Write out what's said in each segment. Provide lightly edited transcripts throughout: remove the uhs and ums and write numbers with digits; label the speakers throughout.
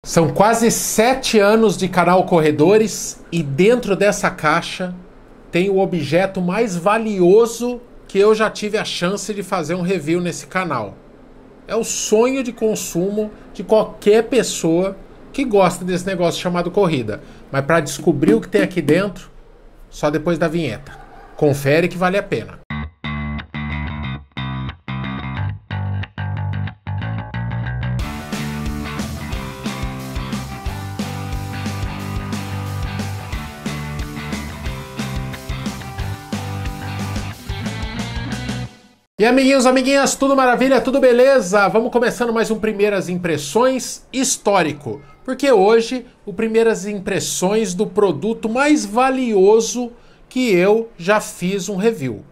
Speaker 1: São quase 7 anos de canal Corredores e dentro dessa caixa tem o objeto mais valioso que eu já tive a chance de fazer um review nesse canal. É o sonho de consumo de qualquer pessoa que gosta desse negócio chamado corrida. Mas para descobrir o que tem aqui dentro, só depois da vinheta. Confere que vale a pena. E amiguinhos, amiguinhas, tudo maravilha, tudo beleza? Vamos começando mais um Primeiras Impressões histórico. Porque hoje, o Primeiras Impressões do produto mais valioso que eu já fiz um review.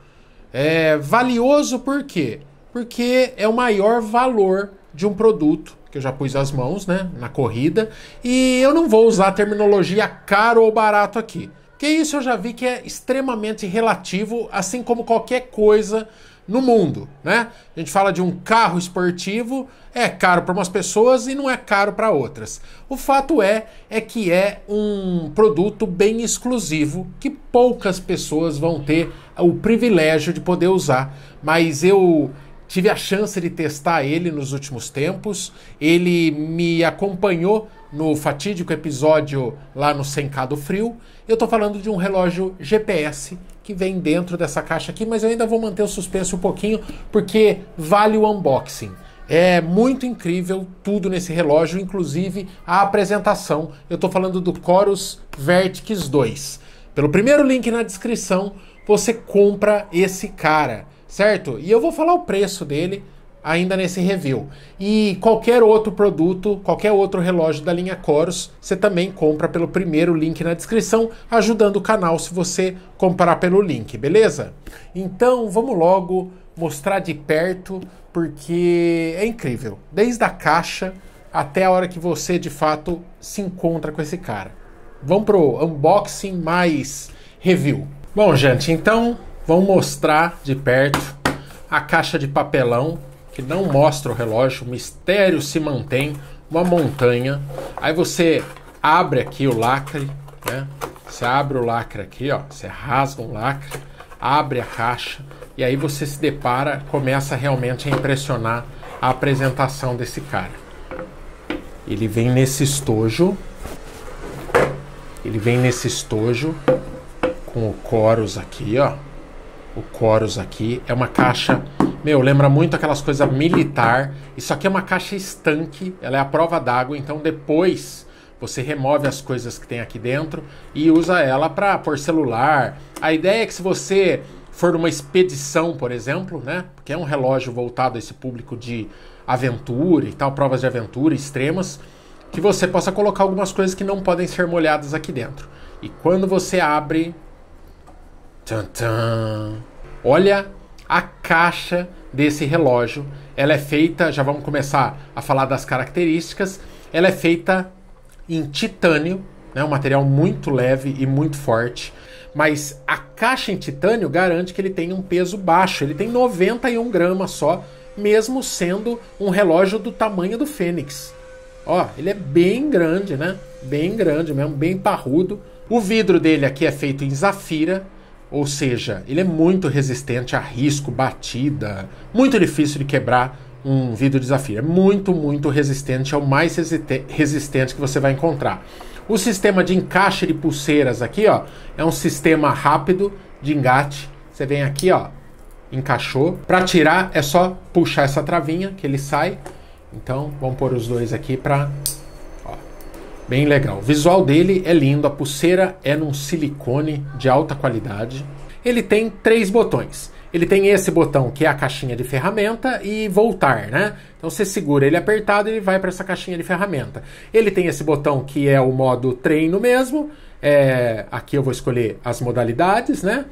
Speaker 1: É valioso por quê? Porque é o maior valor de um produto que eu já pus as mãos, né, na corrida. E eu não vou usar a terminologia caro ou barato aqui. Porque isso eu já vi que é extremamente relativo, assim como qualquer coisa no mundo, né? A gente fala de um carro esportivo, é caro para umas pessoas e não é caro para outras. O fato é que é um produto bem exclusivo, que poucas pessoas vão ter o privilégio de poder usar. Mas eu tive a chance de testar ele nos últimos tempos, ele me acompanhou no fatídico episódio lá no 100K do Frio. Eu tô falando de um relógio GPS que vem dentro dessa caixa aqui, mas eu ainda vou manter o suspense um pouquinho, porque vale o unboxing. É muito incrível tudo nesse relógio, inclusive a apresentação. Eu tô falando do Corus Vertix 2. Pelo primeiro link na descrição, você compra esse cara, certo? E eu vou falar o preço dele ainda nesse review. E qualquer outro produto, qualquer outro relógio da linha Corus, você também compra pelo primeiro link na descrição, ajudando o canal se você comprar pelo link, beleza? Então vamos logo mostrar de perto, porque é incrível. Desde a caixa até a hora que você de fato se encontra com esse cara. Vamos pro unboxing mais review. Bom, gente, então vamos mostrar de perto a caixa de papelão, que não mostra o relógio, o mistério se mantém, uma montanha. Aí você abre aqui o lacre, né? Você abre o lacre aqui, ó, você rasga o lacre, abre a caixa, e aí você se depara, começa realmente a impressionar a apresentação desse cara. Ele vem nesse estojo, com o Corus aqui, ó. O Corus aqui é uma caixa, lembra muito aquelas coisas militar. Isso aqui é uma caixa estanque, ela é a prova d'água, então depois você remove as coisas que tem aqui dentro e usa ela para pôr celular. A ideia é que se você for numa expedição, por exemplo, né, porque é um relógio voltado a esse público de aventura e tal, provas de aventura extremas, que você possa colocar algumas coisas que não podem ser molhadas aqui dentro. E quando você abre, olha a caixa desse relógio. Ela é feita, já vamos começar a falar das características. Ela é feita em titânio, né, um material muito leve e muito forte. Mas a caixa em titânio garante que ele tem um peso baixo. Ele tem 91 gramas só, mesmo sendo um relógio do tamanho do Fênix. Ó, ele é bem grande, né? Bem grande mesmo, bem parrudo. O vidro dele aqui é feito em zafira, ou seja, ele é muito resistente a risco, batida. Muito difícil de quebrar um vidro de zafira. Muito, muito resistente. É o mais resistente que você vai encontrar. O sistema de encaixe de pulseiras aqui, ó, é um sistema rápido de engate. Você vem aqui, ó, encaixou. Para tirar é só puxar essa travinha que ele sai. Então, vamos pôr os dois aqui para... Bem legal. O visual dele é lindo. A pulseira é num silicone de alta qualidade. Ele tem 3 botões. Ele tem esse botão que é a caixinha de ferramenta e voltar, né? Então você segura ele apertado e ele vai para essa caixinha de ferramenta. Ele tem esse botão que é o modo treino mesmo. Aqui eu vou escolher as modalidades, né?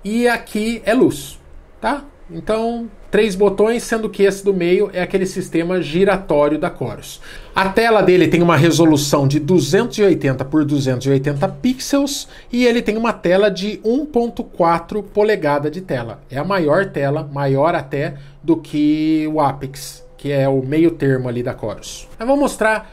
Speaker 1: E aqui é luz, tá? Então, 3 botões, sendo que esse do meio é aquele sistema giratório da Corus. A tela dele tem uma resolução de 280 por 280 pixels e ele tem uma tela de 1.4 polegada de tela. É a maior tela, maior até do que o Apex, que é o meio termo ali da Corus. Eu vou mostrar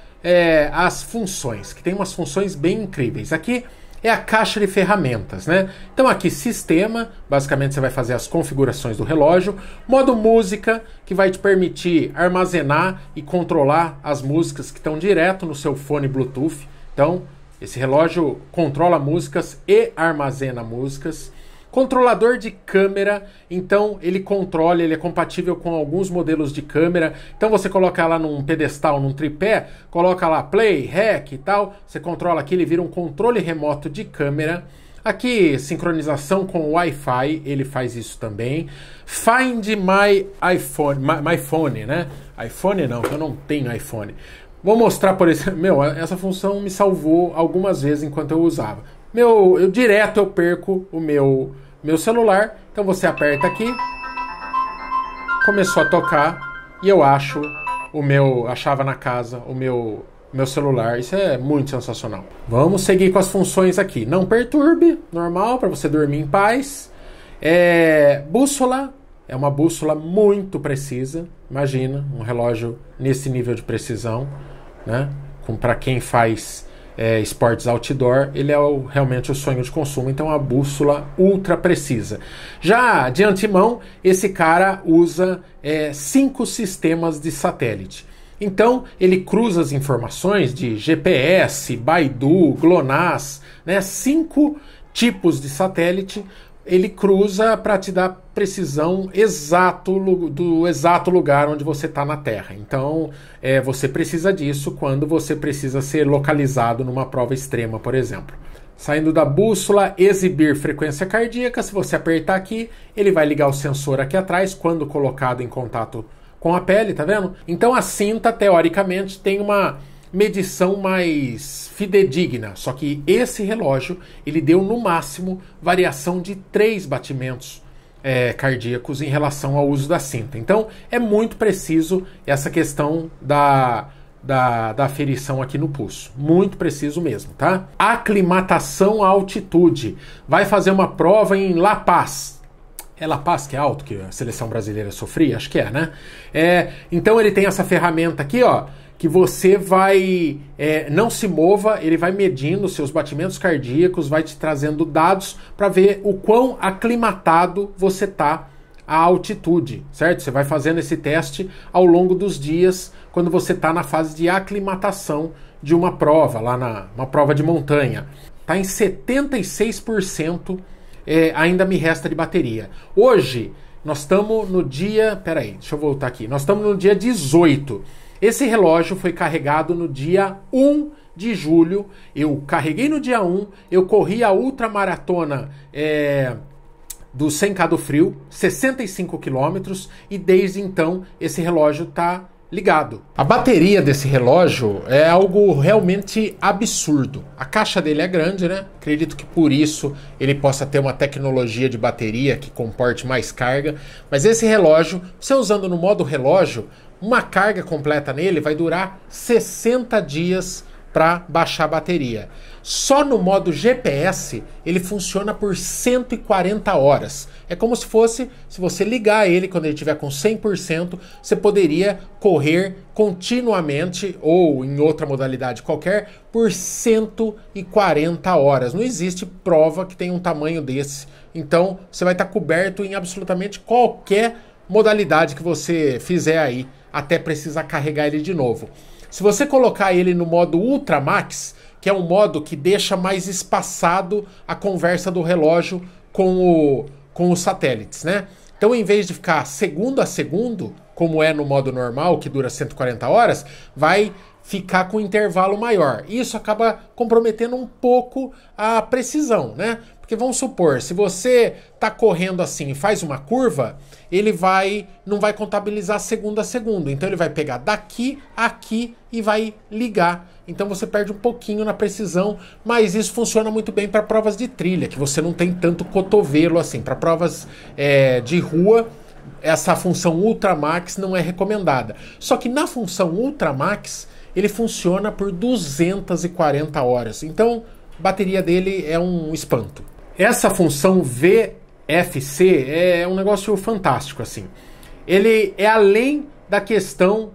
Speaker 1: as funções, que tem umas funções bem incríveis. Aqui é a caixa de ferramentas, né? Então aqui sistema, basicamente você vai fazer as configurações do relógio. Modo música, que vai te permitir armazenar e controlar as músicas que estão direto no seu fone Bluetooth. Então esse relógio controla músicas e armazena músicas. Controlador de câmera, então ele controla, ele é compatível com alguns modelos de câmera. Então você coloca ela num pedestal, num tripé, coloca lá play, rec e tal. Você controla aqui, ele vira um controle remoto de câmera. Aqui, sincronização com Wi-Fi, ele faz isso também. Find my iPhone, my phone, né? iPhone não, eu não tenho iPhone. Vou mostrar, por exemplo, essa função me salvou algumas vezes enquanto eu usava. Direto eu perco o meu celular, então você aperta aqui, começou a tocar e eu achava na casa o meu celular. Isso é muito sensacional. Vamos seguir com as funções aqui. Não perturbe, normal, para você dormir em paz. Bússola, é uma bússola muito precisa. Imagina, um relógio nesse nível de precisão, né? Para quem faz esportes outdoor, ele é realmente o sonho de consumo. Então a bússola ultra precisa. Já de antemão, esse cara usa 5 sistemas de satélite. Então ele cruza as informações de GPS, Baidu, GLONASS, né? 5 tipos de satélite. Ele cruza para te dar precisão do exato lugar onde você está na Terra. Então, você precisa disso quando você precisa ser localizado numa prova extrema, por exemplo. Saindo da bússola, exibir frequência cardíaca. Se você apertar aqui, ele vai ligar o sensor aqui atrás, quando colocado em contato com a pele, tá vendo? Então a cinta, teoricamente, tem uma medição mais fidedigna, só que esse relógio ele deu no máximo variação de 3 batimentos cardíacos em relação ao uso da cinta. Então é muito preciso essa questão da aferição aqui no pulso, muito preciso mesmo, tá? Aclimatação à altitude, vai fazer uma prova em La Paz. É La Paz que é alto, que a seleção brasileira sofria? Acho que é, né? Então ele tem essa ferramenta aqui, ó, que você vai, não se mova, ele vai medindo os seus batimentos cardíacos, vai te trazendo dados para ver o quão aclimatado você está à altitude, certo? Você vai fazendo esse teste ao longo dos dias, quando você está na fase de aclimatação de uma prova, uma prova de montanha. Está em 76%, ainda me resta de bateria. Hoje, nós estamos no dia... Peraí, deixa eu voltar aqui. Nós estamos no dia 18. Esse relógio foi carregado no dia 1 de julho. Eu carreguei no dia 1, eu corri a ultramaratona do 100K do Frio, 65 quilômetros, e desde então esse relógio está ligado. A bateria desse relógio é algo realmente absurdo. A caixa dele é grande, né? Acredito que por isso ele possa ter uma tecnologia de bateria que comporte mais carga. Mas esse relógio, você usando no modo relógio, uma carga completa nele vai durar 60 dias para baixar a bateria. Só no modo GPS ele funciona por 140 horas. É como se fosse, se você ligar ele quando ele estiver com 100%, você poderia correr continuamente ou em outra modalidade qualquer por 140 horas. Não existe prova que tenha um tamanho desse. Então você vai estar coberto em absolutamente qualquer modalidade que você fizer aí, até precisar carregar ele de novo. Se você colocar ele no modo Ultra Max, que é um modo que deixa mais espaçado a conversa do relógio com os satélites, né? Então, em vez de ficar segundo a segundo, como é no modo normal, que dura 140 horas, vai ficar com um intervalo maior. Isso acaba comprometendo um pouco a precisão, né? Porque vamos supor, se você está correndo assim e faz uma curva, ele não vai contabilizar segundo a segundo. Então ele vai pegar daqui, aqui e vai ligar. Então você perde um pouquinho na precisão, mas isso funciona muito bem para provas de trilha, que você não tem tanto cotovelo assim. Para provas de rua, essa função Ultra Max não é recomendada. Só que na função Ultra Max, ele funciona por 240 horas. Então a bateria dele é um espanto. Essa função VFC é um negócio fantástico, assim. Ele é além da questão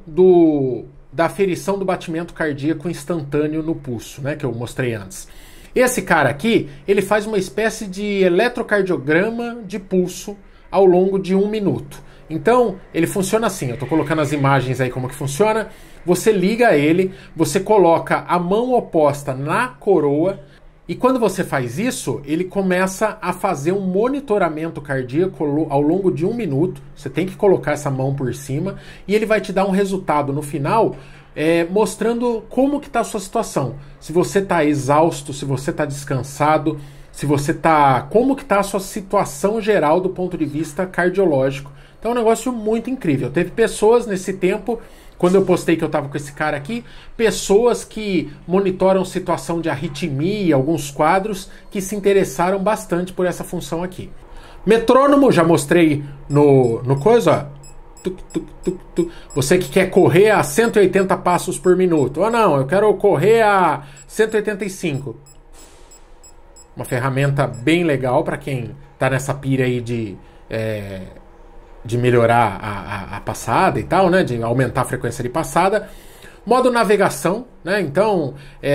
Speaker 1: da aferição do batimento cardíaco instantâneo no pulso, né, que eu mostrei antes. Esse cara aqui, ele faz uma espécie de eletrocardiograma de pulso ao longo de 1 minuto. Então, ele funciona assim, eu estou colocando as imagens aí como que funciona. Você liga ele, você coloca a mão oposta na coroa, e quando você faz isso, ele começa a fazer um monitoramento cardíaco ao longo de 1 minuto. Você tem que colocar essa mão por cima, e ele vai te dar um resultado no final, mostrando como que está a sua situação. Se você está exausto, se você está descansado, se você está... como que está a sua situação geral do ponto de vista cardiológico. Então é um negócio muito incrível. Teve pessoas nesse tempo, quando eu postei que eu estava com esse cara aqui, pessoas que monitoram situação de arritmia, alguns quadros, que se interessaram bastante por essa função aqui. Metrônomo, já mostrei no coisa, ó. Tuc, tuc, tuc, tuc. Você que quer correr a 180 passos por minuto. Ou não, eu quero correr a 185. Uma ferramenta bem legal para quem está nessa pira aí de melhorar a passada e tal, né? De aumentar a frequência de passada. Modo navegação, né? Então,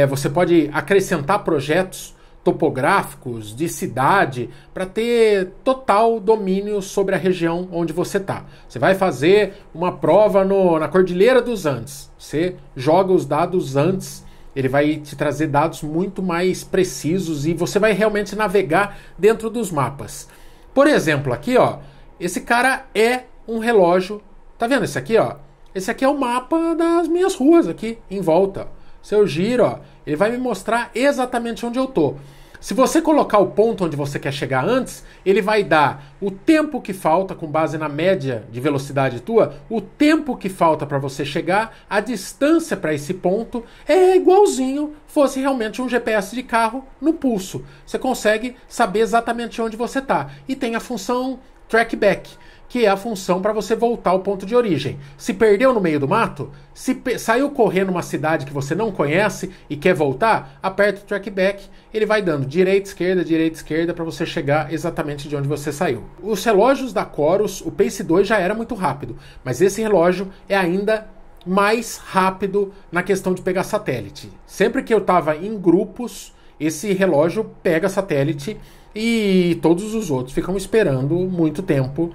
Speaker 1: você pode acrescentar projetos topográficos de cidade para ter total domínio sobre a região onde você está. Você vai fazer uma prova na Cordilheira dos Andes. Você joga os dados antes, ele vai te trazer dados muito mais precisos e você vai realmente navegar dentro dos mapas. Por exemplo, aqui, ó, esse cara é um relógio. Tá vendo esse aqui, ó? Esse aqui é o mapa das minhas ruas aqui em volta. Se eu giro, ó, ele vai me mostrar exatamente onde eu tô. Se você colocar o ponto onde você quer chegar antes, ele vai dar o tempo que falta, com base na média de velocidade tua, o tempo que falta para você chegar, a distância para esse ponto, é igualzinho fosse realmente um GPS de carro no pulso. Você consegue saber exatamente onde você está. E tem a função trackback, que é a função para você voltar ao ponto de origem. Se perdeu no meio do mato, se saiu correndo numa cidade que você não conhece e quer voltar, aperta o trackback, ele vai dando direita, esquerda, para você chegar exatamente de onde você saiu. Os relógios da Coros, o Pace 2 já era muito rápido, mas esse relógio é ainda mais rápido na questão de pegar satélite. Sempre que eu estava em grupos, esse relógio pega satélite e todos os outros ficam esperando muito tempo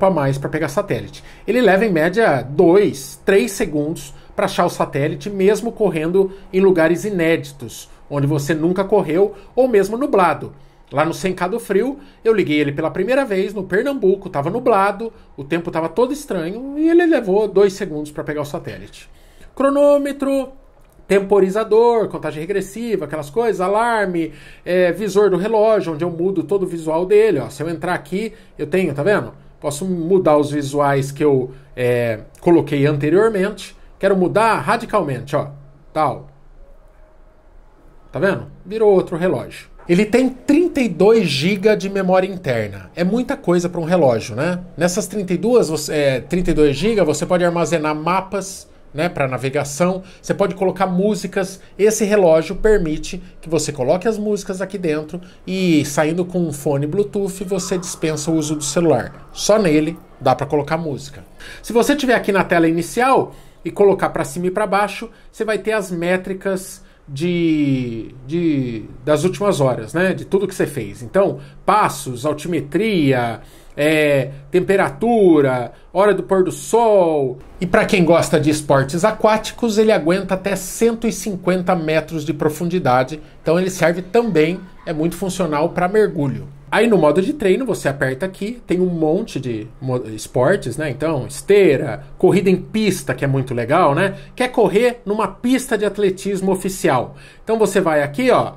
Speaker 1: a mais para pegar satélite. Ele leva em média 2, 3 segundos para achar o satélite, mesmo correndo em lugares inéditos, onde você nunca correu, ou mesmo nublado. Lá no Cerrado Frio, eu liguei ele pela primeira vez no Pernambuco, estava nublado, o tempo estava todo estranho e ele levou 2 segundos para pegar o satélite. Cronômetro, temporizador, contagem regressiva, aquelas coisas, alarme, visor do relógio, onde eu mudo todo o visual dele. Ó. Se eu entrar aqui, eu tenho, tá vendo? Posso mudar os visuais que eu coloquei anteriormente. Quero mudar radicalmente, ó. Tal. Tá vendo? Virou outro relógio. Ele tem 32 GB de memória interna. É muita coisa para um relógio, né? Nessas 32 GB você pode armazenar mapas, né, para navegação, você pode colocar músicas. Esse relógio permite que você coloque as músicas aqui dentro e, saindo com um fone Bluetooth, você dispensa o uso do celular. Só nele dá para colocar música. Se você estiver aqui na tela inicial e colocar para cima e para baixo, você vai ter as métricas das últimas horas, né, de tudo que você fez. Então, passos, altimetria, temperatura, hora do pôr do sol. E para quem gosta de esportes aquáticos, ele aguenta até 150 metros de profundidade. Então ele serve também, é muito funcional para mergulho. Aí no modo de treino você aperta aqui, tem um monte de esportes, né? Então esteira, corrida em pista, que é muito legal, né? Quer correr numa pista de atletismo oficial. Então você vai aqui, ó.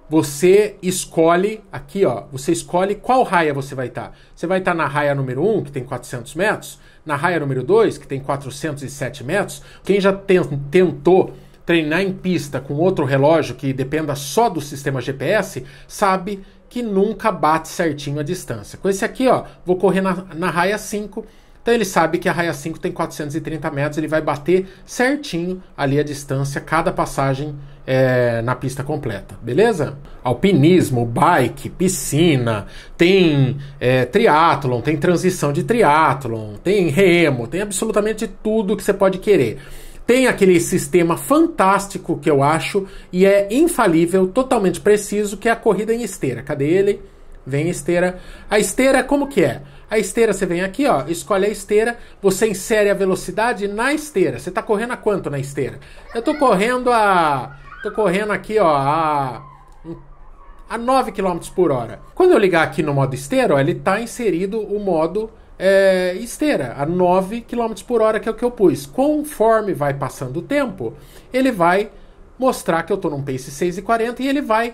Speaker 1: Você escolhe, aqui ó, você escolhe qual raia você vai estar. Você vai estar na raia número 1, que tem 400 metros, na raia número 2, que tem 407 metros. Quem já tentou treinar em pista com outro relógio que dependa só do sistema GPS, sabe que nunca bate certinho a distância. Com esse aqui, ó, vou correr na raia 5, então ele sabe que a raia 5 tem 430 metros, ele vai bater certinho ali a distância, cada passagem na pista completa, beleza? Alpinismo, bike, piscina, tem triatlon, tem transição de triatlon, tem remo, tem absolutamente tudo que você pode querer. Tem aquele sistema fantástico que eu acho e é infalível, totalmente preciso, que é a corrida em esteira. Cadê ele? Vem a esteira. A esteira, como que é? A esteira, você vem aqui, ó, escolhe a esteira, você insere a velocidade na esteira. Você tá correndo a quanto na esteira? Eu tô correndo aqui, ó, a 9 km por hora. Quando eu ligar aqui no modo esteira, ó, ele tá inserido o modo esteira, a 9 km por hora, que é o que eu pus. Conforme vai passando o tempo, ele vai mostrar que eu tô num pace 6,40 e ele vai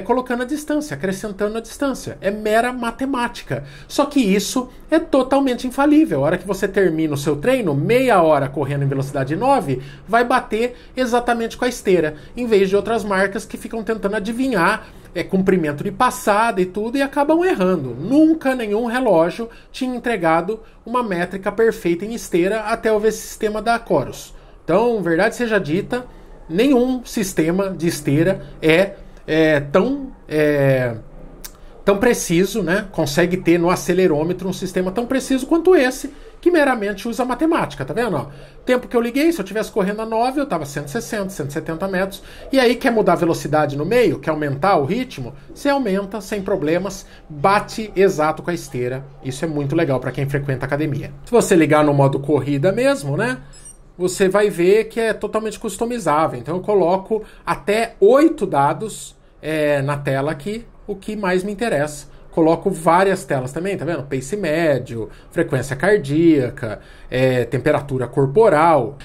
Speaker 1: colocando a distância, acrescentando a distância. É mera matemática. Só que isso é totalmente infalível. A hora que você termina o seu treino, meia hora correndo em velocidade 9, vai bater exatamente com a esteira, em vez de outras marcas que ficam tentando adivinhar comprimento de passada e tudo e acabam errando. Nunca nenhum relógio tinha entregado uma métrica perfeita em esteira até eu ver esse sistema da Coros. Então, verdade seja dita, nenhum sistema de esteira tão preciso, né? Consegue ter no acelerômetro um sistema tão preciso quanto esse, que meramente usa matemática, tá vendo? Ó, tempo que eu liguei, se eu estivesse correndo a 9, eu estava 160, 170 metros, e aí quer mudar a velocidade no meio, quer aumentar o ritmo, você aumenta sem problemas, bate exato com a esteira. Isso é muito legal para quem frequenta academia. Se você ligar no modo corrida mesmo, né? Você vai ver que é totalmente customizável. Então eu coloco até 8 dados na tela aqui, o que mais me interessa. Coloco várias telas também, tá vendo? Pace médio, frequência cardíaca, temperatura corporal.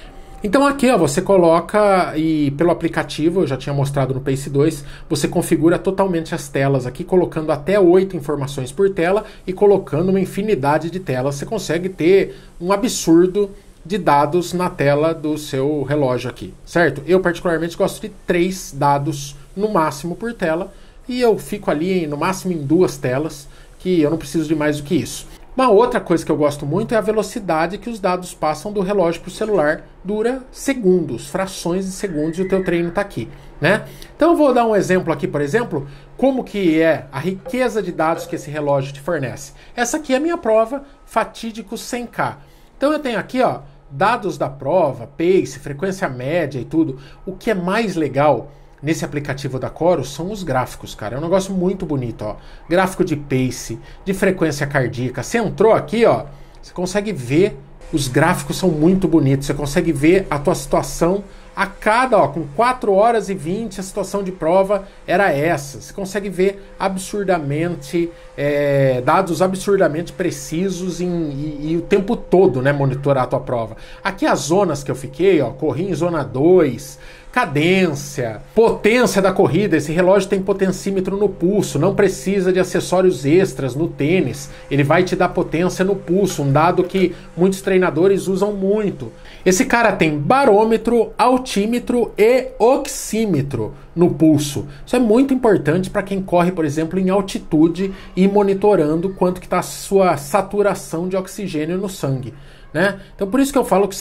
Speaker 1: Então aqui, ó, você coloca, e pelo aplicativo, eu já tinha mostrado no Pace 2, você configura totalmente as telas aqui, colocando até 8 informações por tela e colocando uma infinidade de telas. Você consegue ter um absurdo de dados na tela do seu relógio aqui, certo? Eu particularmente gosto de 3 dados no máximo por tela, e eu fico ali no máximo em 2 telas, que eu não preciso de mais do que isso. Uma outra coisa que eu gosto muito é a velocidade que os dados passam do relógio para o celular. Dura segundos, frações de segundos, e o teu treino está aqui, né? Então eu vou dar um exemplo aqui, por exemplo, como que é a riqueza de dados que esse relógio te fornece. Essa aqui é a minha prova fatídico 100K. Então eu tenho aqui, ó, dados da prova, pace, frequência média e tudo. O que é mais legal nesse aplicativo da Coros são os gráficos, cara. É um negócio muito bonito, ó. Gráfico de pace, de frequência cardíaca. Você entrou aqui, ó, você consegue ver, os gráficos são muito bonitos. Você consegue ver a tua situação a cada, ó, com 4 horas e 20, a situação de prova era essa. Você consegue ver absurdamente, dados absurdamente precisos e o tempo todo, né, monitorar a tua prova. Aqui as zonas que eu fiquei, ó, corri em zona 2, cadência, potência da corrida. Esse relógio tem potencímetro no pulso, não precisa de acessórios extras no tênis. Ele vai te dar potência no pulso, um dado que muitos treinadores usam muito. Esse cara tem barômetro, altímetro e oxímetro no pulso. Isso é muito importante para quem corre, por exemplo, em altitude e monitorando quanto que está a sua saturação de oxigênio no sangue, né? Então por isso que eu falo que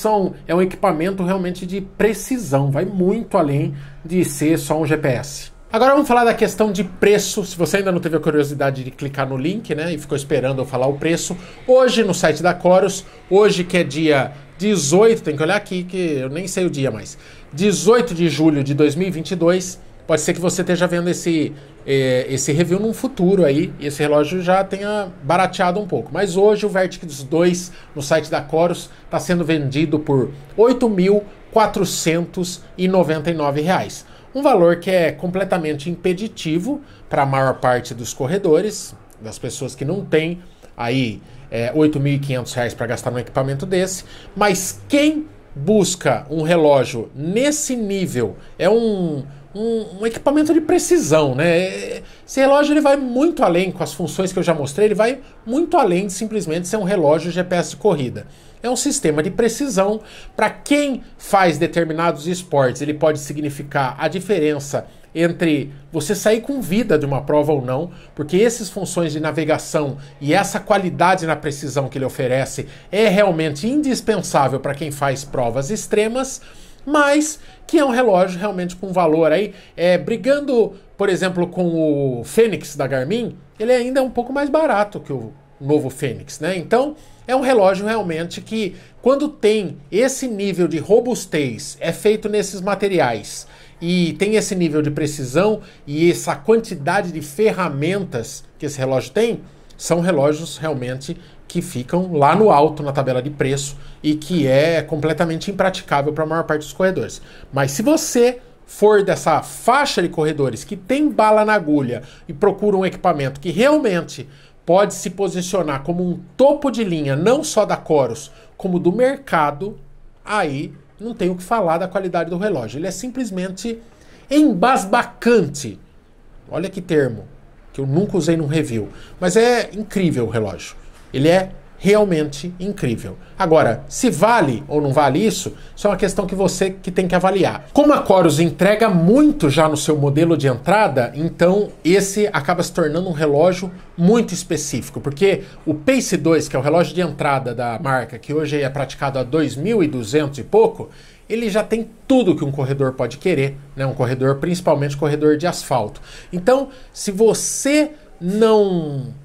Speaker 1: é um equipamento realmente de precisão, vai muito além de ser só um GPS. Agora vamos falar da questão de preço. Se você ainda não teve a curiosidade de clicar no link, né, e ficou esperando eu falar o preço, hoje no site da Coros, hoje que é dia 18, tem que olhar aqui que eu nem sei o dia mais, 18 de julho de 2022, pode ser que você esteja vendo esse review num futuro aí, e esse relógio já tenha barateado um pouco. Mas hoje o Vertix 2 no site da Coros está sendo vendido por R$ 8.499. Um valor que é completamente impeditivo para a maior parte dos corredores, das pessoas que não têm aí R$ 8.500 para gastar num equipamento desse. Mas quem busca um relógio nesse nível, é um equipamento de precisão, né? Esse relógio ele vai muito além, com as funções que eu já mostrei, ele vai muito além de simplesmente ser um relógio GPS de corrida. É um sistema de precisão. Para quem faz determinados esportes, ele pode significar a diferença entre você sair com vida de uma prova ou não, porque essas funções de navegação e essa qualidade na precisão que ele oferece é realmente indispensável para quem faz provas extremas, mas que é um relógio realmente com valor aí, brigando, por exemplo, com o Fênix da Garmin, ele ainda é um pouco mais barato que o novo Fênix, né? Então, é um relógio realmente que, quando tem esse nível de robustez, é feito nesses materiais, e tem esse nível de precisão e essa quantidade de ferramentas que esse relógio tem, são relógios realmente que ficam lá no alto na tabela de preço e que é completamente impraticável para a maior parte dos corredores. Mas se você for dessa faixa de corredores que tem bala na agulha e procura um equipamento que realmente pode se posicionar como um topo de linha, não só da Coros, como do mercado, aí não tem o que falar da qualidade do relógio. Ele é simplesmente embasbacante. Olha que termo, que eu nunca usei num review. Mas é incrível o relógio. Ele é realmente incrível. Agora, se vale ou não vale isso é uma questão que você que tem que avaliar. Como a Coros entrega muito já no seu modelo de entrada, então esse acaba se tornando um relógio muito específico, porque o Pace 2, que é o relógio de entrada da marca, que hoje é praticado a 2.200 e pouco, ele já tem tudo que um corredor pode querer, né? Um corredor, principalmente corredor de asfalto. Então, se você não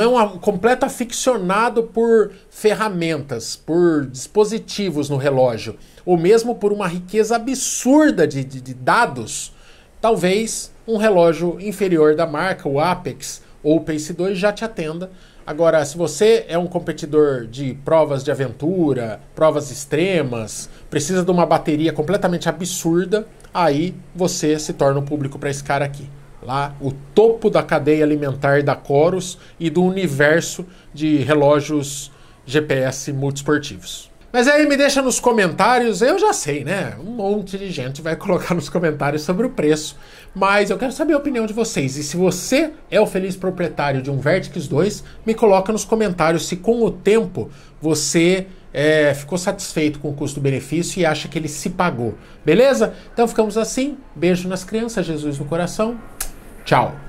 Speaker 1: é um completo aficionado por ferramentas, por dispositivos no relógio, ou mesmo por uma riqueza absurda de dados, talvez um relógio inferior da marca, o Apex ou o Pace 2, já te atenda. Agora, se você é um competidor de provas de aventura, provas extremas, precisa de uma bateria completamente absurda, aí você se torna o público para esse cara aqui. Lá, o topo da cadeia alimentar da Coros e do universo de relógios GPS multiesportivos. Mas aí me deixa nos comentários, eu já sei, né? Um monte de gente vai colocar nos comentários sobre o preço, mas eu quero saber a opinião de vocês. E se você é o feliz proprietário de um Vertix 2, me coloca nos comentários se com o tempo você ficou satisfeito com o custo-benefício e acha que ele se pagou. Beleza? Então ficamos assim. Beijo nas crianças, Jesus no coração. Tchau.